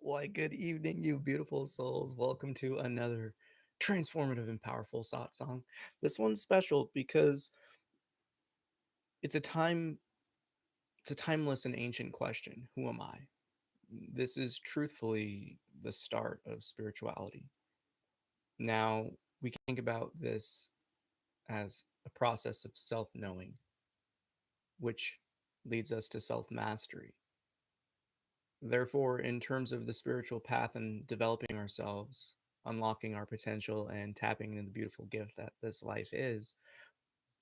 Why, good evening, you beautiful souls. Welcome to another transformative and powerful satsang. This one's special because it's a time, it's a timeless and ancient question. Who am I? This is truthfully the start of spirituality. Now, we can think about this as a process of self-knowing, which leads us to self-mastery. Therefore, in terms of the spiritual path and developing ourselves, unlocking our potential, and tapping into the beautiful gift that this life is,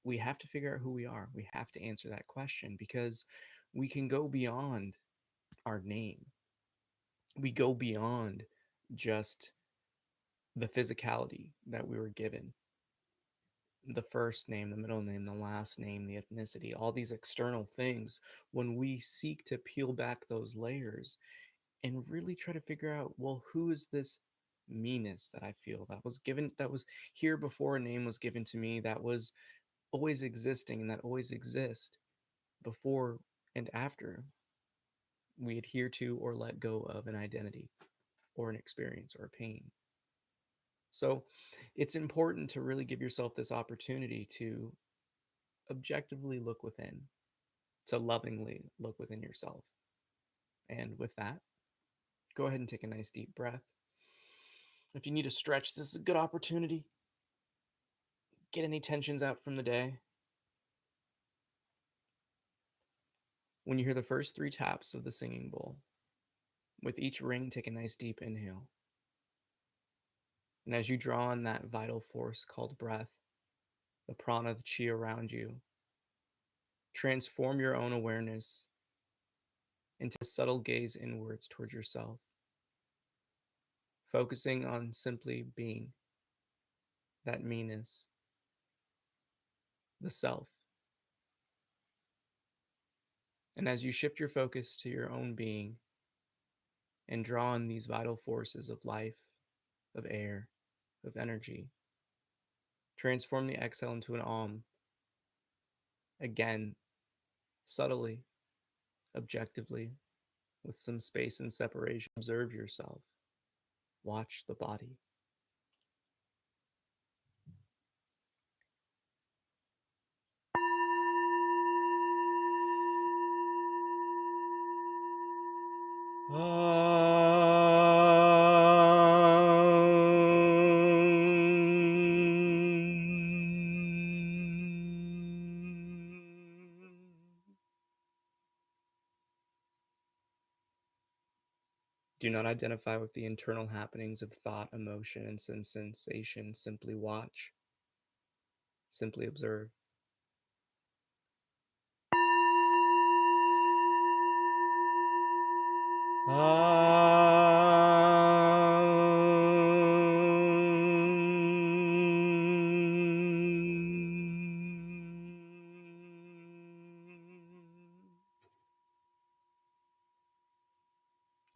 we have to figure out who we are. We have to answer that question because we can go beyond our name. We go beyond just the physicality that we were given, the first name, the middle name, the last name, the ethnicity, all these external things. When we seek to peel back those layers and really try to figure out, well, who is this meanness that I feel that was given, that was here before a name was given to me, that was always existing and that always exists before and after we adhere to or let go of an identity or an experience or a pain. So it's important to really give yourself this opportunity to objectively look within, to lovingly look within yourself. And with that, go ahead and take a nice deep breath. If you need to stretch, this is a good opportunity. Get any tensions out from the day. When you hear the first 3 taps of the singing bowl, with each ring, take a nice deep inhale. And as you draw on that vital force called breath, the prana, the chi around you, transform your own awareness into subtle gaze inwards towards yourself, focusing on simply being, that meanness, the self. And as you shift your focus to your own being and draw on these vital forces of life, of air, of energy, transform the exhale into an Om. Again, subtly, objectively, with some space and separation. Observe yourself. Watch the body. Do not identify with the internal happenings of thought, emotion, and sensation. Simply watch. Simply observe.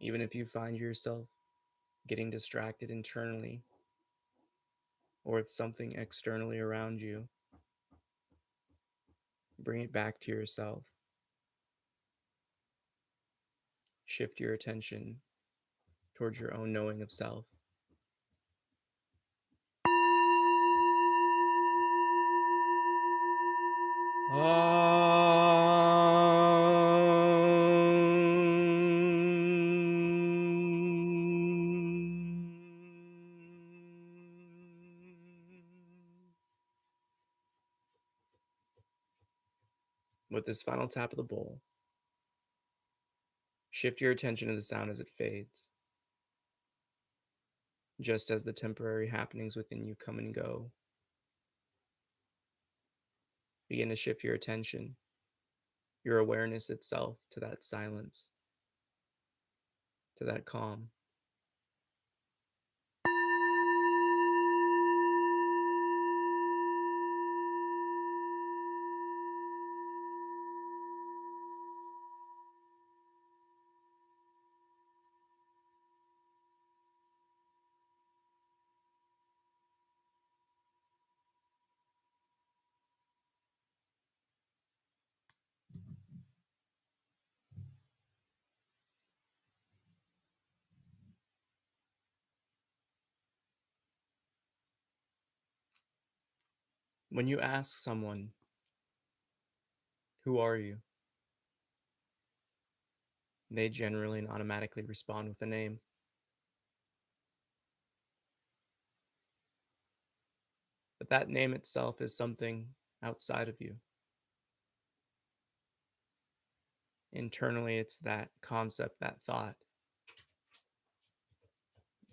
Even if you find yourself getting distracted internally or with something externally around you, bring it back to yourself. Shift your attention towards your own knowing of self. With this final tap of the bowl, shift your attention to the sound as it fades. Just as the temporary happenings within you come and go, begin to shift your attention, your awareness itself, to that silence, to that calm. When you ask someone, "Who are you?" they generally and automatically respond with a name. But that name itself is something outside of you. Internally, it's that concept, that thought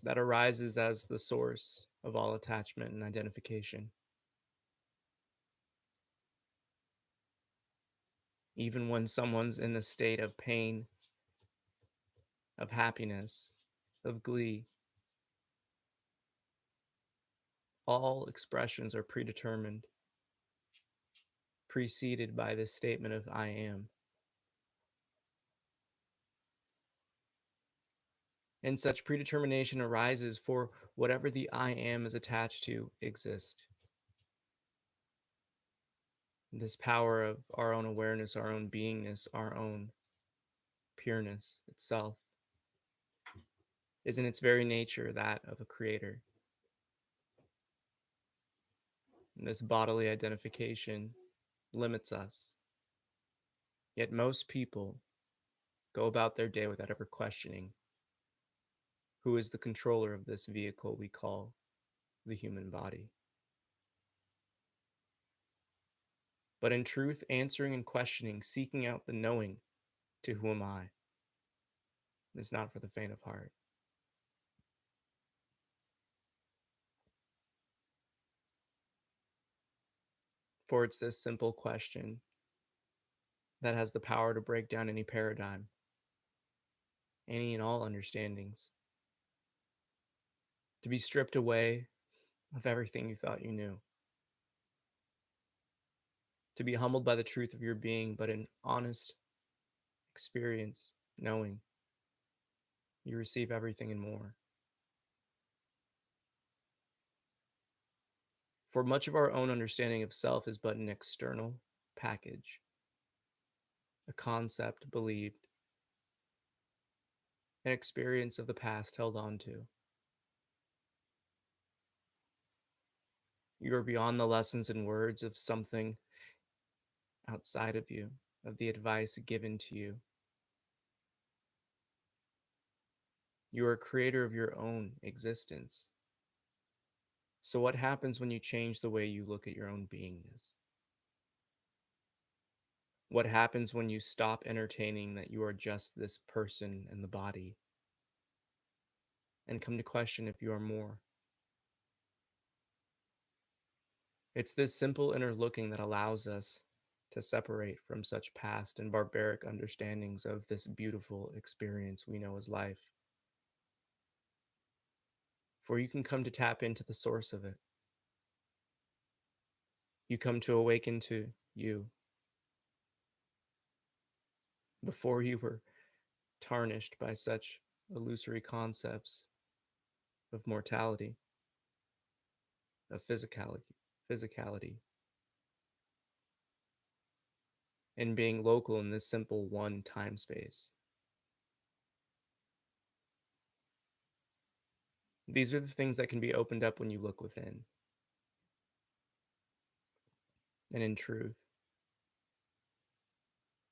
that arises as the source of all attachment and identification. Even when someone's in the state of pain, of happiness, of glee, all expressions are predetermined, preceded by this statement of I am. And such predetermination arises for whatever the I am is attached to exist. This power of our own awareness, our own beingness, our own pureness itself is in its very nature that of a creator. And this bodily identification limits us. Yet most people go about their day without ever questioning who is the controller of this vehicle we call the human body. But in truth, answering and questioning, seeking out the knowing to who am I, is not for the faint of heart. For it's this simple question that has the power to break down any paradigm, any and all understandings, to be stripped away of everything you thought you knew, to be humbled by the truth of your being, but in honest experience, knowing you receive everything and more. For much of our own understanding of self is but an external package, a concept believed, an experience of the past held on to. You are beyond the lessons and words of something outside of you, of the advice given to you. You are a creator of your own existence. So, what happens when you change the way you look at your own beingness? What happens when you stop entertaining that you are just this person in the body and come to question if you are more? It's this simple inner looking that allows us to separate from such past and barbaric understandings of this beautiful experience we know as life. For you can come to tap into the source of it. You come to awaken to you before you were tarnished by such illusory concepts of mortality, of physicality, and being local in this simple one time space. These are the things that can be opened up when you look within. And in truth,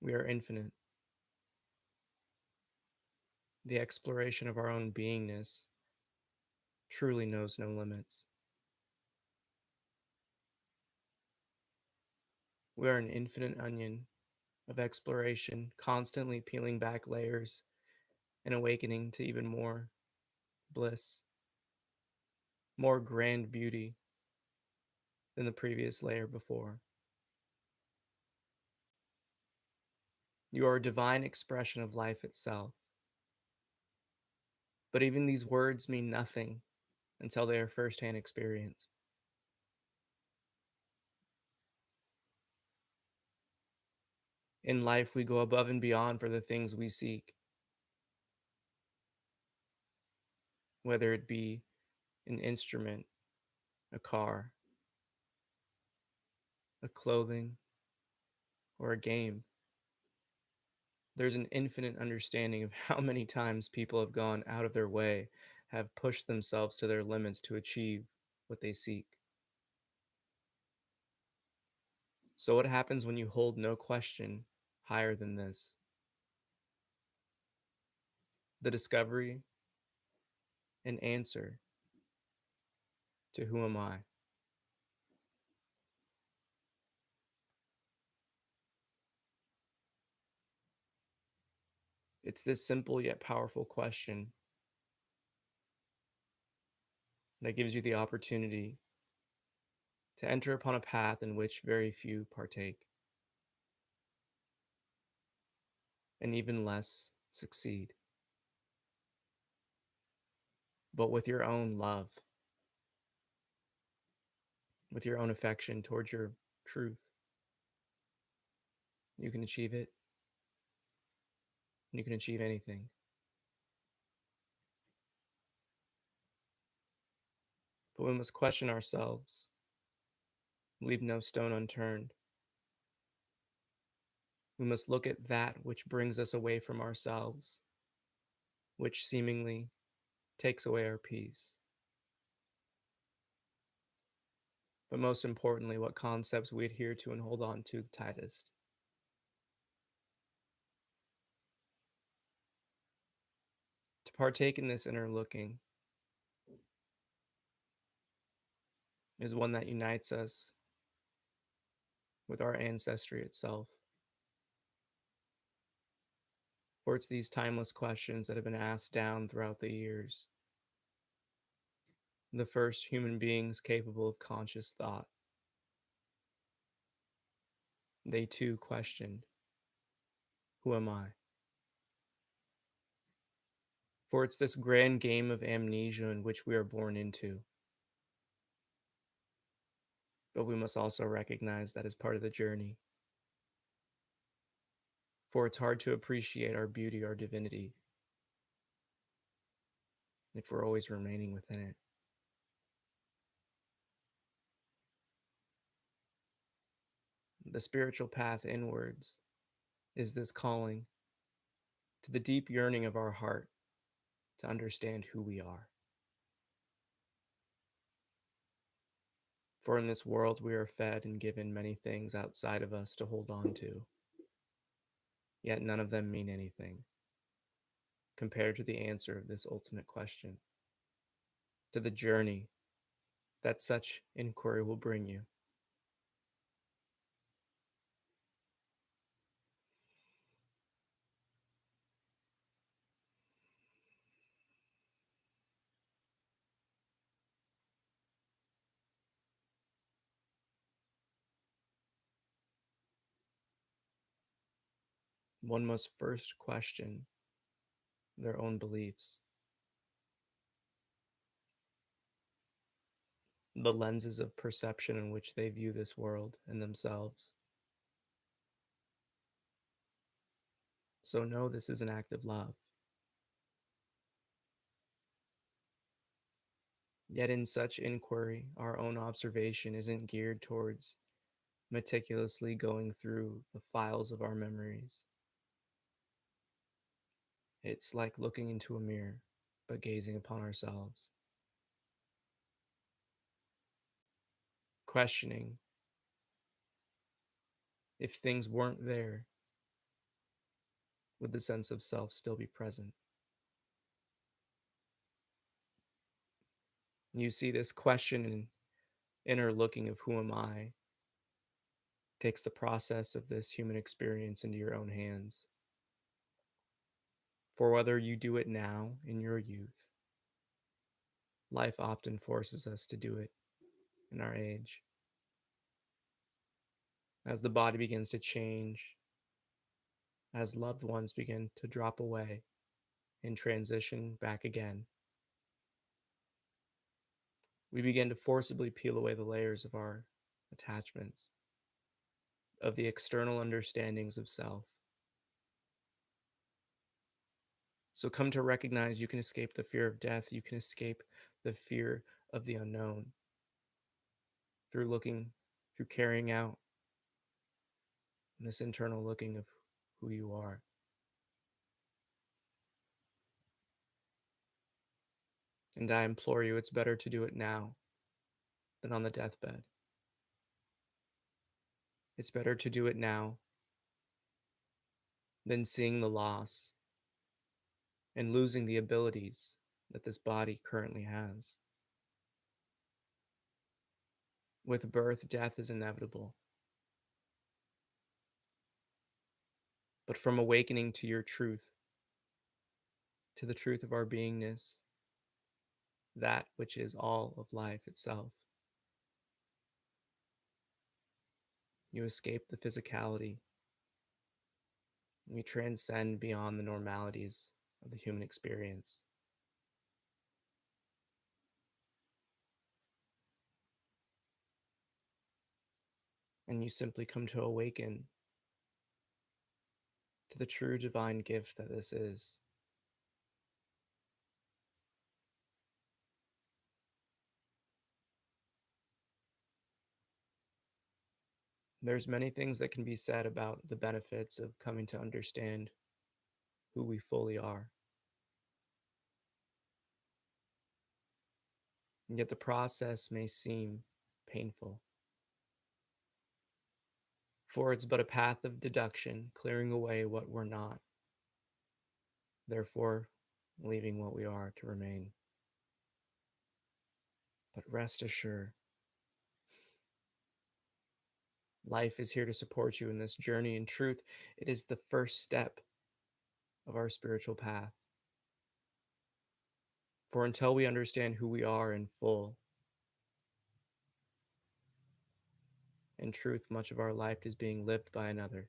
we are infinite. The exploration of our own beingness truly knows no limits. We are an infinite onion of exploration, constantly peeling back layers and awakening to even more bliss, more grand beauty than the previous layer before. You are a divine expression of life itself. But even these words mean nothing until they are firsthand experienced. In life, we go above and beyond for the things we seek, whether it be an instrument, a car, a clothing, or a game. There's an infinite understanding of how many times people have gone out of their way, have pushed themselves to their limits to achieve what they seek. So, what happens when you hold no question higher than this? The discovery and answer to who am I? It's this simple yet powerful question that gives you the opportunity to enter upon a path in which very few partake, and even less succeed. But with your own love, with your own affection towards your truth, you can achieve it. You can achieve anything. But we must question ourselves, leave no stone unturned. We must look at that which brings us away from ourselves, which seemingly takes away our peace. But most importantly, what concepts we adhere to and hold on to the tightest. To partake in this inner looking is one that unites us with our ancestry itself. For it's these timeless questions that have been asked down throughout the years. The first human beings capable of conscious thought. They too questioned, who am I? For it's this grand game of amnesia in which we are born into. But we must also recognize that as part of the journey. For it's hard to appreciate our beauty, our divinity, if we're always remaining within it. The spiritual path inwards is this calling to the deep yearning of our heart to understand who we are. For in this world we are fed and given many things outside of us to hold on to, yet none of them mean anything compared to the answer of this ultimate question, to the journey that such inquiry will bring you. One must first question their own beliefs, the lenses of perception in which they view this world and themselves. So know this is an act of love. Yet in such inquiry, our own observation isn't geared towards meticulously going through the files of our memories. It's like looking into a mirror, but gazing upon ourselves. Questioning if things weren't there, would the sense of self still be present? You see, this question and inner looking of who am I takes the process of this human experience into your own hands. For whether you do it now in your youth, life often forces us to do it in our age. As the body begins to change, as loved ones begin to drop away and transition back again, we begin to forcibly peel away the layers of our attachments, of the external understandings of self. So come to recognize you can escape the fear of death, you can escape the fear of the unknown through looking, through carrying out this internal looking of who you are. And I implore you, it's better to do it now than on the deathbed. It's better to do it now than seeing the loss and losing the abilities that this body currently has. With birth, death is inevitable. But from awakening to your truth, to the truth of our beingness, that which is all of life itself, you escape the physicality. You transcend beyond the normalities of the human experience. And you simply come to awaken to the true divine gift that this is. There's many things that can be said about the benefits of coming to understand who we fully are. And yet the process may seem painful, for it's but a path of deduction, clearing away what we're not, therefore leaving what we are to remain. But rest assured, life is here to support you in this journey. In truth, it is the first step of our spiritual path. For until we understand who we are in full, in truth, much of our life is being lived by another.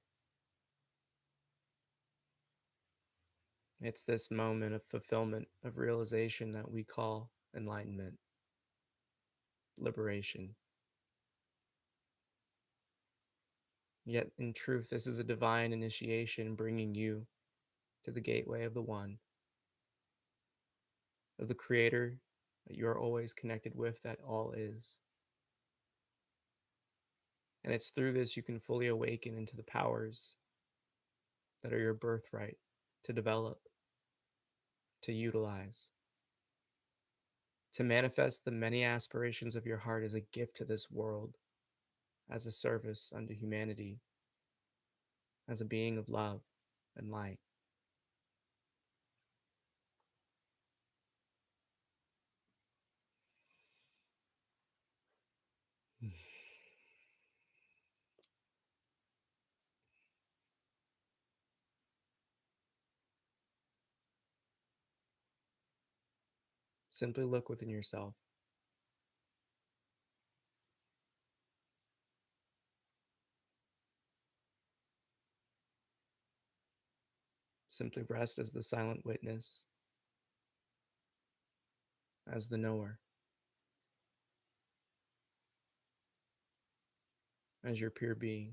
It's this moment of fulfillment, of realization that we call enlightenment, liberation. Yet, in truth, this is a divine initiation bringing you to the gateway of the One, of the Creator that you are always connected with, that all is. And it's through this you can fully awaken into the powers that are your birthright to develop, to utilize, to manifest the many aspirations of your heart as a gift to this world, as a service unto humanity, as a being of love and light. Simply look within yourself. Simply rest as the silent witness, as the knower, as your pure being.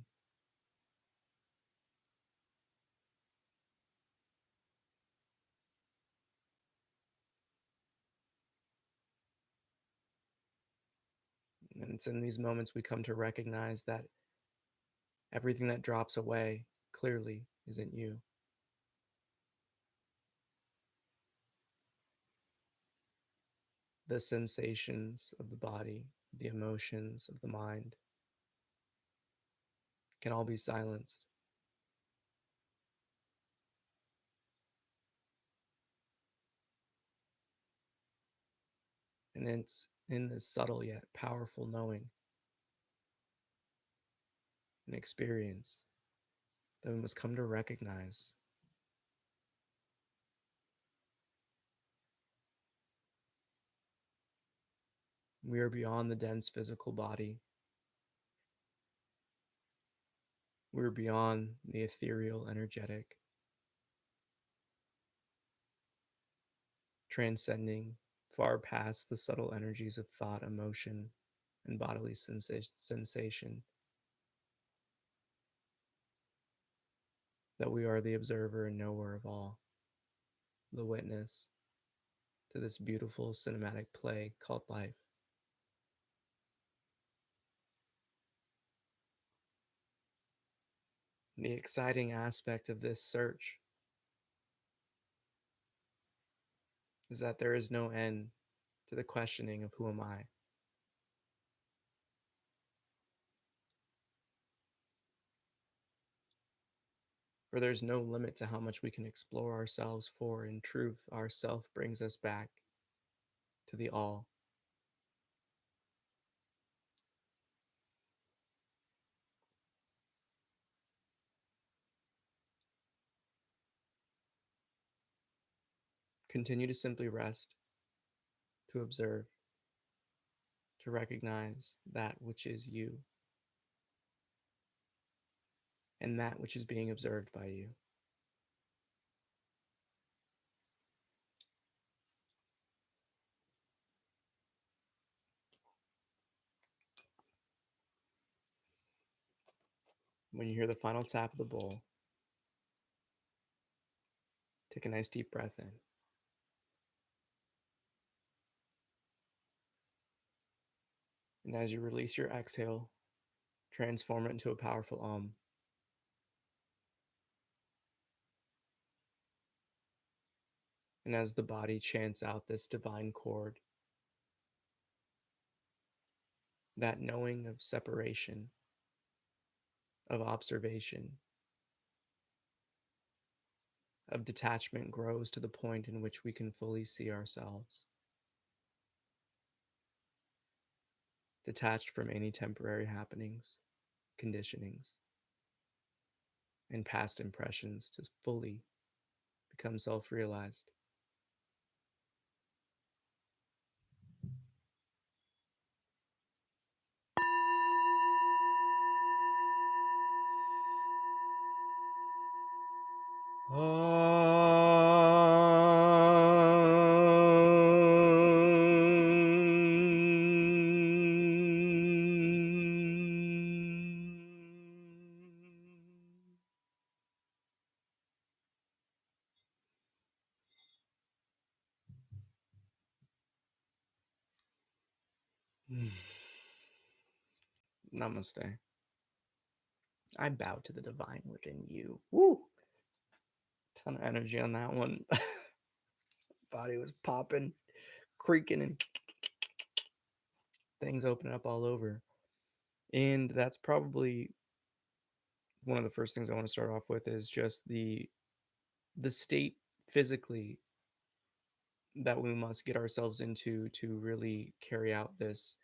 And it's in these moments we come to recognize that everything that drops away clearly isn't you. The sensations of the body, the emotions of the mind can all be silenced. And it's in this subtle yet powerful knowing and experience that we must come to recognize we are beyond the dense physical body. We're beyond the ethereal, energetic, transcending far past the subtle energies of thought, emotion, and bodily sensation. That we are the observer and knower of all, the witness to this beautiful cinematic play called life. The exciting aspect of this search is that there is no end to the questioning of who am I? For there's no limit to how much we can explore ourselves, for in truth, our self brings us back to the all. Continue to simply rest, to observe, to recognize that which is you and that which is being observed by you. When you hear the final tap of the bowl, take a nice deep breath in. And as you release your exhale, transform it into a powerful And as the body chants out this divine chord, that knowing of separation, of observation, of detachment grows to the point in which we can fully see ourselves, detached from any temporary happenings, conditionings, and past impressions to fully become self realized. Namaste. I bow to the divine within you. Woo! Ton of energy on that one. Body was popping, creaking, and things opening up all over. And that's probably one of the first things I want to start off with is just the state physically that we must get ourselves into to really carry out this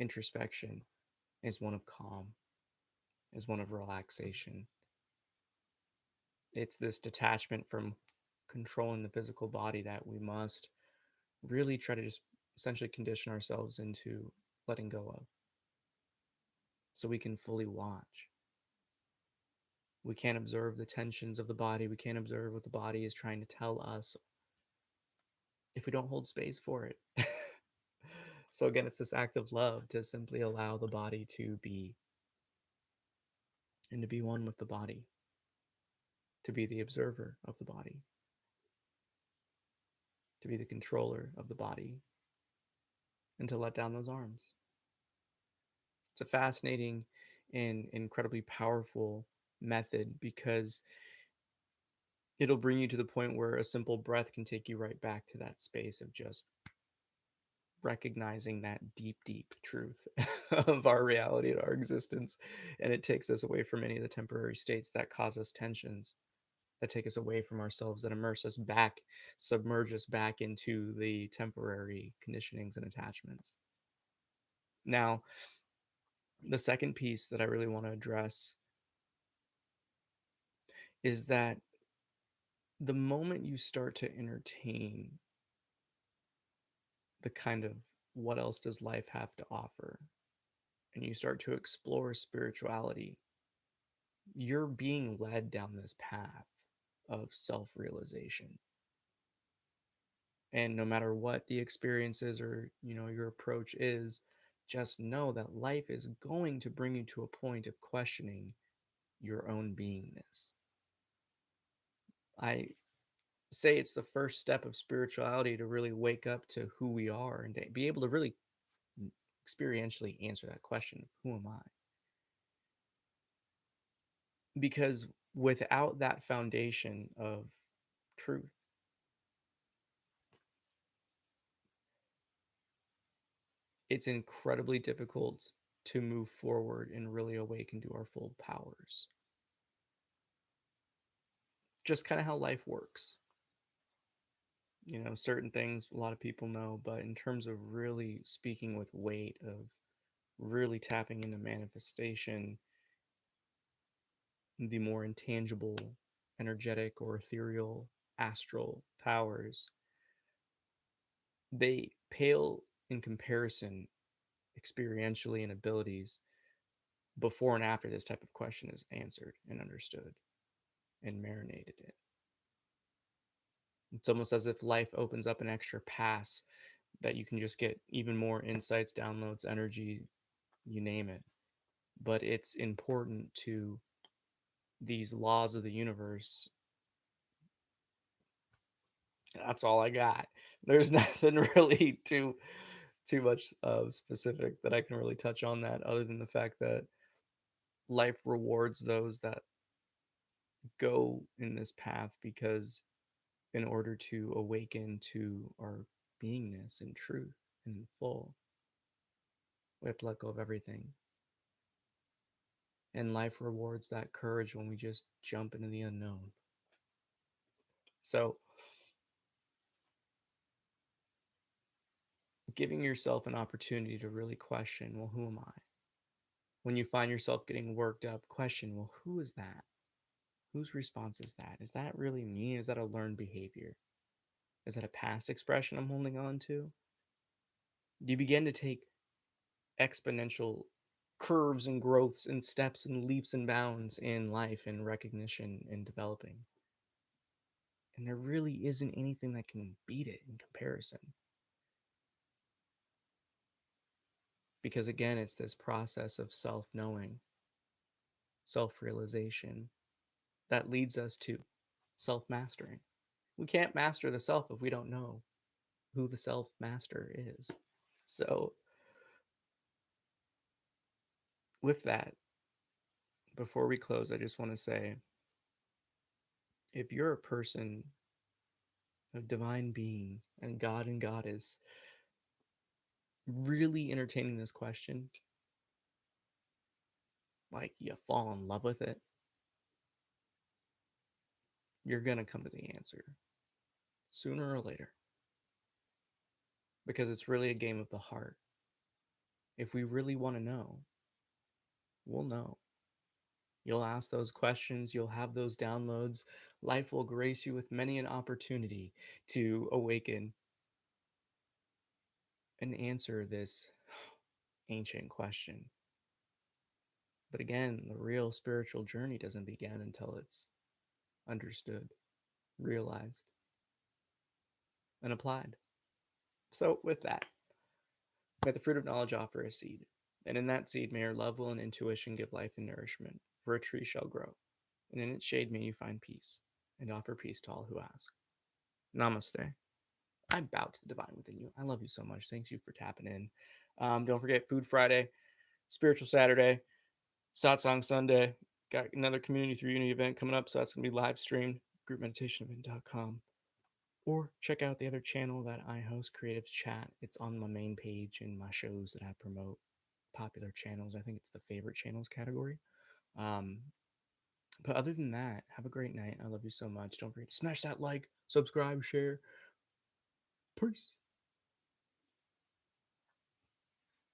introspection is one of calm, is one of relaxation. It's this detachment from controlling the physical body that we must really try to just essentially condition ourselves into letting go of so we can fully watch. We can't observe the tensions of the body. We can't observe what the body is trying to tell us if we don't hold space for it. So, again, it's this act of love to simply allow the body to be and to be one with the body, to be the observer of the body, to be the controller of the body, and to let down those arms. It's a fascinating and incredibly powerful method because it'll bring you to the point where a simple breath can take you right back to that space of just recognizing that deep, deep truth of our reality and our existence. And it takes us away from any of the temporary states that cause us tensions, that take us away from ourselves, that immerse us back, submerge us back into the temporary conditionings and attachments. Now, the second piece that I really want to address is that the moment you start to entertain the kind of what else does life have to offer, and you start to explore spirituality, you're being led down this path of self realization. And no matter what the experience is or, your approach is, just know that life is going to bring you to a point of questioning your own beingness. I say it's the first step of spirituality to really wake up to who we are and to be able to really experientially answer that question, who am I? Because without that foundation of truth, it's incredibly difficult to move forward and really awaken to our full powers. just kind of how life works. Certain things a lot of people know, but in terms of really speaking with weight, of really tapping into manifestation, the more intangible, energetic, or ethereal astral powers, they pale in comparison experientially and abilities before and after this type of question is answered and understood and marinated in. It's almost as if life opens up an extra pass that you can just get even more insights, downloads, energy, you name it. But it's important to these laws of the universe. That's all I got. There's nothing really too much specific that I can really touch on that, other than the fact that life rewards those that go in this path, because in order to awaken to our beingness and truth and full, we have to let go of everything. And life rewards that courage when we just jump into the unknown. So, giving yourself an opportunity to really question, well, who am I? When you find yourself getting worked up, question, well, who is that? Whose response is that? Is that really me? Is that a learned behavior? Is that a past expression I'm holding on to? You begin to take exponential curves and growths and steps and leaps and bounds in life and recognition and developing. And there really isn't anything that can beat it in comparison. Because again, it's this process of self knowing, self realization that leads us to self mastering. We can't master the self if we don't know who the self master is. So, with that, before we close, I just want to say, if you're a person of divine being and God and Goddess really entertaining this question, like you fall in love with it, you're going to come to the answer sooner or later, because it's really a game of the heart. If we really want to know, we'll know. You'll ask those questions, you'll have those downloads. Life will grace you with many an opportunity to awaken and answer this ancient question. But again, the real spiritual journey doesn't begin until it's understood, realized, and applied. So, with that, may the fruit of knowledge offer a seed, and in that seed may your love, will, and intuition give life and nourishment, for a tree shall grow, and in its shade may you find peace, and offer peace to all who ask. Namaste. I bow to the divine within you. I love you so much. Thank you for tapping in. Don't forget Food Friday, Spiritual Saturday, Satsang Sunday. Got another Community through Unity event coming up, so that's going to be live streamed, groupmeditationevent.com. Or check out the other channel that I host, Creative Chat. It's on my main page and my shows that I promote, popular channels. I think it's the favorite channels category. But other than that, have a great night. I love you so much. Don't forget to smash that like, subscribe, share. Peace.